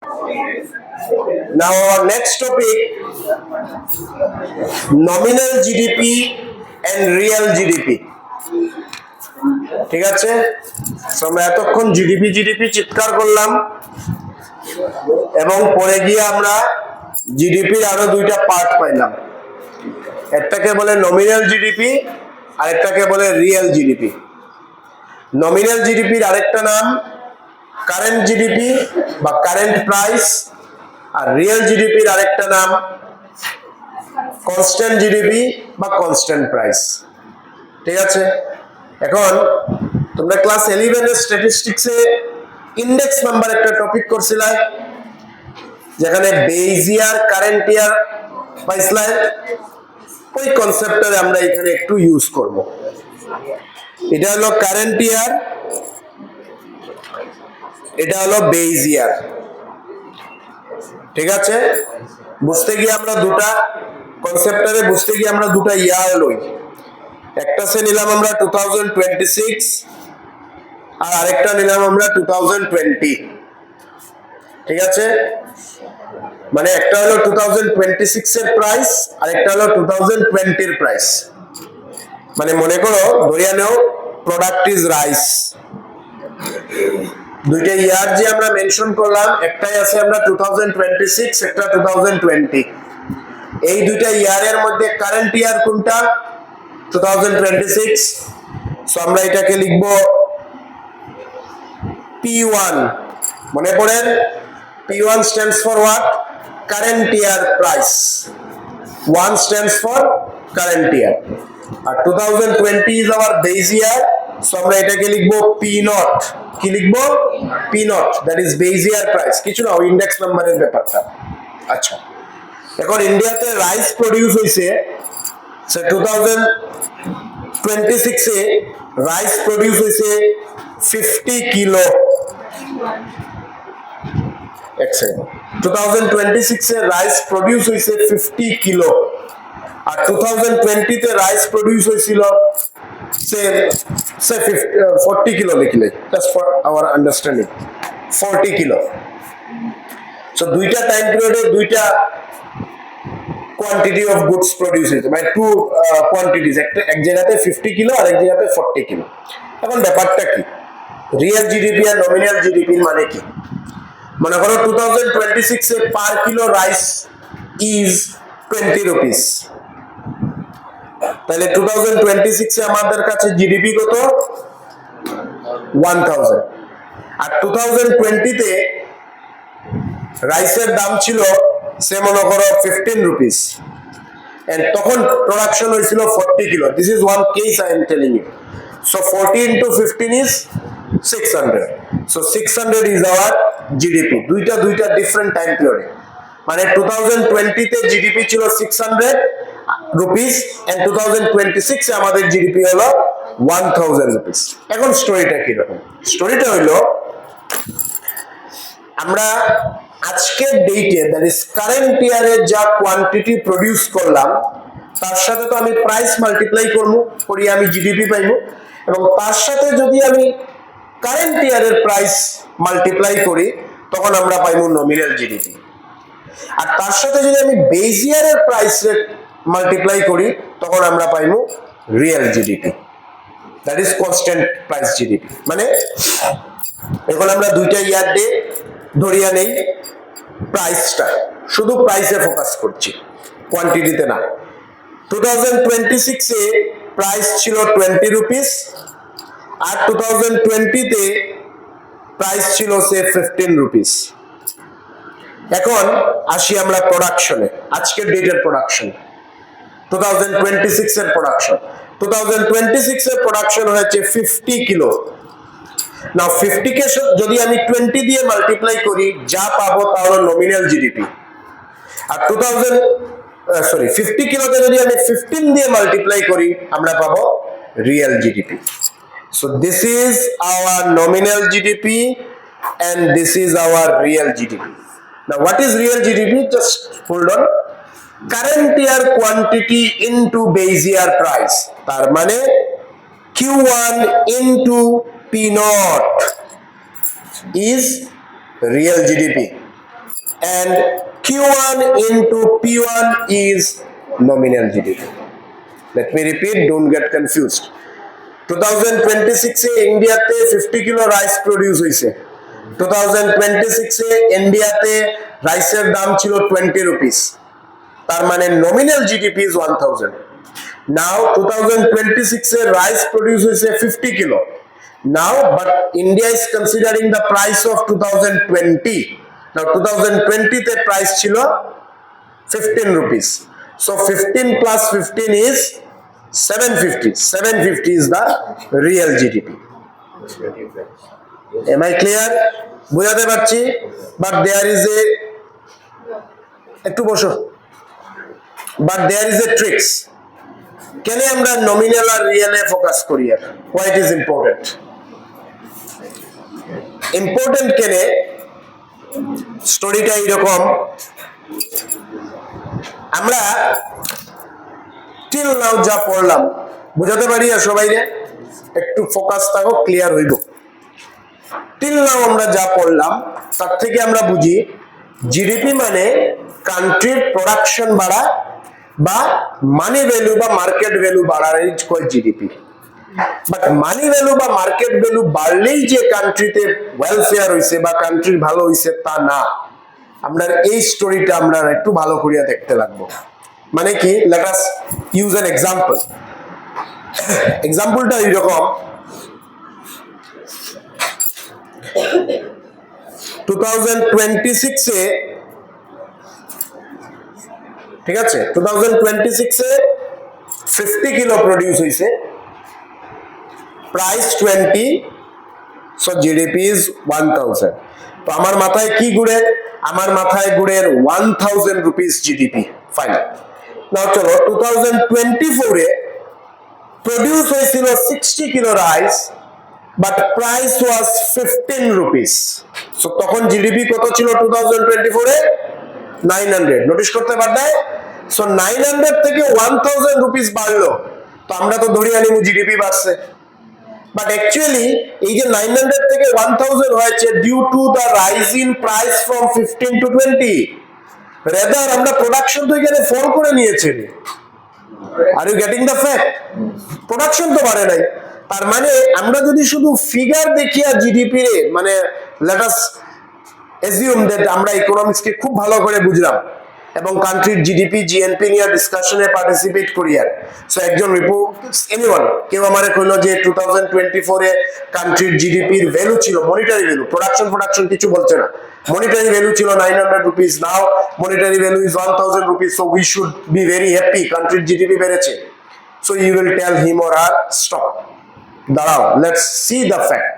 Now our next topic, nominal GDP and real GDP. ঠিক আছে, আমরা এতক্ষণ জিডিপি চিৎকার করলাম এবং পরে গিয়ে আমরা জিডিপির আরো দুইটা পার্ট পাইলাম। একটাকে বলে নমিনাল জিডিপি আর একটাকে বলে রিয়েল জিডিপি। নমিনাল জিডিপির আরেকটা নাম কারেন্ট জিডিপি বা কারেন্ট প্রাইস, আর রিয়েল জিডিপির আরেকটা নাম কনস্ট্যান্ট জিডিপি বা কনস্ট্যান্ট প্রাইস। ঠিক আছে, এখন তোমরা ক্লাস 11 এর স্ট্যাটিস্টিক্সে ইন্ডেক্স নাম্বার একটা টপিক করছিলা, যেখানে বেজ ইয়ার কারেন্ট ইয়ার পাইছিলা। ওই কনসেপ্টটা আমরা এখানে একটু ইউজ করব। এটা হলো কারেন্ট ইয়ার, এটা হলো বেজ ইয়ার। ঠিক আছে, বুঝতে গিয়ে আমরা দুটা কনসেপ্টরে বুঝতে গিয়ে আমরা দুটা ইয়ার লই। একটা সে নিলাম আমরা 2026 আর আরেকটা নিলাম আমরা 2020। ঠিক আছে, মানে একটা হলো 2026 এর প্রাইস আর একটা হলো 2020 এর প্রাইস। মানে মনে করো ধরিয়া নাও প্রোডাক্ট ইজ রাইস। দুইটা ইয়ার যে আমরা মেনশন করলাম, একটাই আছে আমরা 2026, একটা 2020। এই দুইটা ইয়ারের মধ্যে কারেন্ট ইয়ার কোনটা? 2026। সো আমরা এটাকে লিখব P1। মনে পড়েন, P1 stands for what? Current year price. 1 stands for current year. আর 2020 is our base year, so আমরা এটাকে লিখব P0। কি লিখব? P0, that is base year price। কিছু না, ইন্ডেক্স নাম্বারের ব্যাপারটা। আচ্ছা, এখন ইন্ডিয়াতে রাইস প্রডিউস হইছে, সো 2026 এ রাইস প্রডিউস হইছে 50 কিলো। 2026 এ রাইস প্রডিউস হইছে 50 কিলো, আর 2020 তে রাইস প্রডিউস হয়েছিল সে 40 কিলো লিখলে, just for our understanding 40 kilo. So দুইটা টাইম পিরিয়ডে দুইটা কোয়ান্টিটি অফ গুডস প্রডিউস হয়েছে, মানে টু কোয়ান্টিটিজ, একটা এক জায়গাতে 50 কিলো আর এক জায়গাতে 40 কিলো। এখন ব্যাপারটা কি, রিয়েল জিডিপি আর নমিনাল জিডিপির মানে কি? মনে করো 2026 এ per kilo rice is 20 rupees, তাহলে 2026 এ আমাদের কাছে জিডিপি কত? 1000। আর 2020 তে রাইসের দাম ছিল সে মনে করো 15 রুপিস, এন্ড তখন প্রোডাকশন হয়েছিল 40 kilo. This is one case I am telling you. So 40 into 15 is 600. So 600 is our GDP. দুইটা ডিফারেন্ট টাইম পিরিয়ডে। মানে 2020 তে জিডিপি ছিল 600 রুপিস, এন্ড 2026 এ আমাদের জিডিপি হলো 1000 রুপিস। এখন স্টোরিটা কি রকম? স্টোরিটা হলো, আমরা আজকের ডেটে, দ্যাট ইজ কারেন্ট ইয়ারে যা কোয়ান্টিটি প্রডিউস করলাম, তার সাথে তো আমি প্রাইস মাল্টিপ্লাই করি আমি জিডিপি পাইবো, এবং তার সাথে যদি আমি কারেন্ট ইয়ারের প্রাইস মাল্টিপ্লাই করি তখন আমরা পাইবো নমিনাল জিডিপি। আর তার সাথে যদি আমি বেজ ইয়ারের প্রাইস রেট মাল্টিপ্লাই করি তখন আমরা পাইবো real GDP, that is constant price GDP. মানে এখন আমরা দুইটা ইয়ার দিয়ে ধরিয়া নেই, প্রাইসটা শুধু প্রাইসে ফোকাস করছি, কোয়ান্টিটিতে না। 2026 এ প্রাইস ছিল 20 রুপিস, আর 2020 তে প্রাইস ছিল সে 15 রুপিস। এখন আসি আমরা প্রোডাকশনে, আজকের ডেটের প্রোডাকশন, 2026 এর প্রোডাকশন। 2026 এর প্রোডাকশন হয়েছে 50 কিলো। নাও 50 কে যদি আমি 20 দিয়ে মাল্টিপ্লাই করি, যা পাবো তা হলো নমিনাল জিডিপি। আর 50 কিলোকে যদি আমি 15 দিয়ে মাল্টিপ্লাই করি আমরা পাবো real GDP. So this is our nominal GDP and this is our real GDP. Now what is real GDP? Just hold on. Current year quantity into base year price. তার মানে Q1 into P0 is real GDP. and Q1 into P1 is nominal GDP. Let me repeat, don't get confused. 2026 এ ইন্ডিয়াতে 50 kilo rice produce হয়েছে। 2026 এ ইন্ডিয়াতে রাইসের দাম ছিল 20 rupees, তার মানে nominal GDP is 1000। Now 2026 a rice produce হয়েছে 50 kilo. Now but India is considering the price of 2020। নাও 2020 তে প্রাইস ছিল 15 rupees. So 15 plus 15 is 750. 750 is the real GDP. Am I clear? বুঝাতে পারছি? But there is a একটু বসো। But there is a tricks. কেন আমরা nominal আর real এ focus করি? Why it is important? Important কেন? স্টোরিটা এরকম, আমরা টিল নাও যা পড়লাম বুঝাতে পারি আর সবাইরে একটু ফোকাস থাকো, ক্লিয়ার হইব। টিল নাও আমরা যা পড়লাম তার থেকে আমরা বুঝি জিডিপি মানে কান্ট্রির প্রোডাকশন বাড়া বা মানি ভ্যালু বা মার্কেট ভ্যালু বাড়ারই কয় জিডিপি। বাট মানি ভ্যালু বা মার্কেট ভ্যালু বাড়লেই যে কান্ট্রিতে ওয়েলফেয়ার হইছে বা কান্ট্রি ভালো হইছে তা না। আমরা এই স্টোরিটা আমরা একটু ভালো করিয়া দেখতে লাগবো। মানে কি, let us use an example. এক্সাম্পলটা এরকম, 2026 এ, ঠিক আছে, 2026 এ 50 কিলো প্রডিউস হইছে, প্রাইস 20, সো জিডিপি ইজ 1000। তো আমার মাথায় কি ঘুরে? আমার মাথায় ঘুরে 1000 রুপিস জিডিপি। ফাইন। নাও চলো 2024 এ প্রডিউস হয়েছিল 60 kilo rice, but price was 15 rupees. So তখন জিডিপি কত ছিল 2024 এ? 900। নোটিস করতে পারবে? সো 900 থেকে 1000 রুপিস বাড়লো, তো আমরা তো ধরে আনিমু জিডিপি বাড়ছে। বাট অ্যাকচুয়ালি এই যে 900 থেকে 1000 হয়েছে due to the rise in price from 15 to 20। Rather আমরা প্রোডাকশন তো এখানে ফল করে নিয়েছি। Are you getting the fact? Production তো বাড়ে নাই। তার মানে আমরা যদি শুধু ফিগার দেখিয়া জিডিপি রে, মানে লেট আস অ্যাজিউম দ্যাট আমরা ইকোনমিক্সকে খুব ভালো করে বুঝলাম এবং কান্ট্রির জিডিপি জিএনপি নিয়ে ডিসকাশনে পার্টিসিপেট করি। আর সো একজন রিপোর্ট এনিওয়ান কেউ আমারে কইলো যে 2024 এ কান্ট্রির জিডিপির ভ্যালু ছিল, মনিটারি ভ্যালু, প্রোডাকশন কিছু বলছে না, মনিটারি ভ্যালু ছিল 900 rupees, now monetary value is 1000 rupees, so we should be very happy, কান্ট্রির জিডিপি বেড়েছে। So you will tell him or her stop, দাঁড়াও, লেটস সি দ্য ফ্যাক্ট।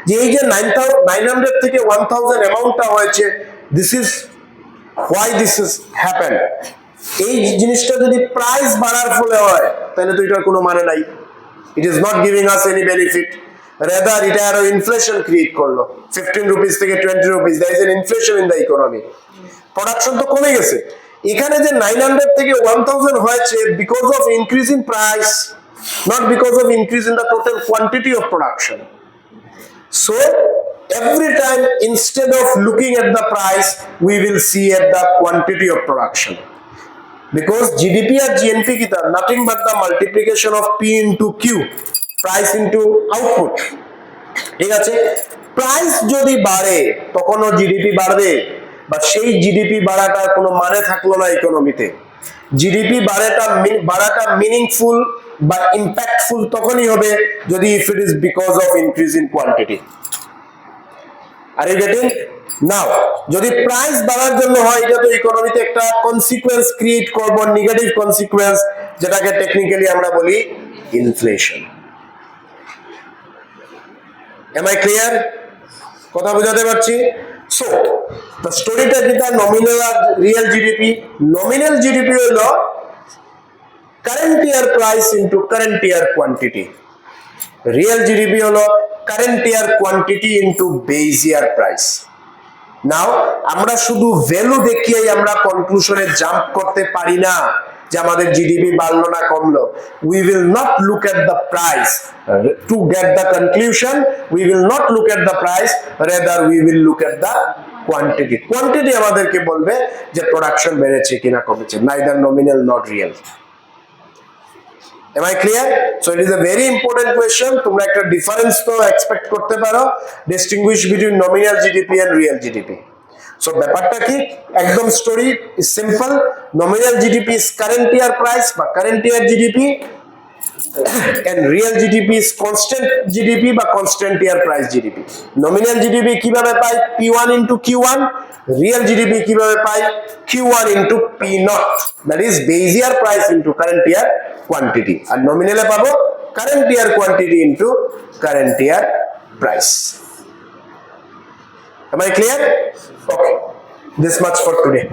যে এই যে 900 থেকে 1000 অ্যামাউন্টটা হয়েছে, this is why this has happened। এই জিনিসটা যদি প্রাইস বাড়ার ফলে হয় তাহলে তো এটার কোনো মানে নাই। It is not giving us any benefit, rather এটা আরো ইনফ্লেশন ক্রিয়েট করলো। 15 রুপিস থেকে 20 rupees, there is an inflation in the economy. Production তো কমে গেছে। এখানে যে 900 থেকে 1000 হয়েছে because of increase in price, not because of increase in the total quantity of production. So every time, instead of looking at the price, we will see at the quantity of production, because GDP or GNP kita nothing but the multiplication of P into Q, price into output। ঠিক আছে, price যদি বাড়ে তখনও GDP বাড়বে, but সেই GDP বাড়াটার কোনো মানে থাকলো না ইকোনমিতে। জিডিপি বাড়াটা মিনিংফুল বা ইম্প্যাক্টফুল তখনই হবে যদি if it is because of increase in quantity. Are you getting? Now যদি প্রাইস বাড়ার জন্য হয়, এটা তো ইকোনমিতে একটা কনসিকুয়েন্স ক্রিয়েট করব, নেগেটিভ কনসিকুয়েন্স, যেটাকে টেকনিক্যালি আমরা বলি ইনফ্লেশন। M I clear? কথা বুঝাতে পারছি? সো দ্য স্টোরিটা যেটা নমিনাল আর রিয়েল জিডিপি, নমিনাল জিডিপি হলো current year price into current year quantity, real GDP হলো current year quantity into base year price. Now আমরা শুধু ভ্যালু দেখিয়েই আমরা কনক্লুশনে জাম্প করতে পারি না যে আমাদের জিডিপি বাড়লো না কমলো। We will not look at the price to get the conclusion, we will not look at the price, rather we will look at the quantity. Quantity আমাদেরকে বলবে যে প্রোডাকশন বেড়েছে কিনা কমেছে, neither nominal not real. Am I clear? So it is a very important question. তোমরা একটা difference তো expect করতে পারো, distinguish between nominal GDP and real GDP. So ব্যাপারটা কি, একদম story is simple. Nominal GDP is current year price বা current year GDP, and real GDP is constant GDP বা constant year price GDP. Nominal GDP কিভাবে পাই? P1 into Q1. Real GDP কিভাবে পাই? Q1 into P0. That is base year price into current year quantity. R nominal এ পাবো current year quantity into current year price. Am I clear? Okay. This much for today.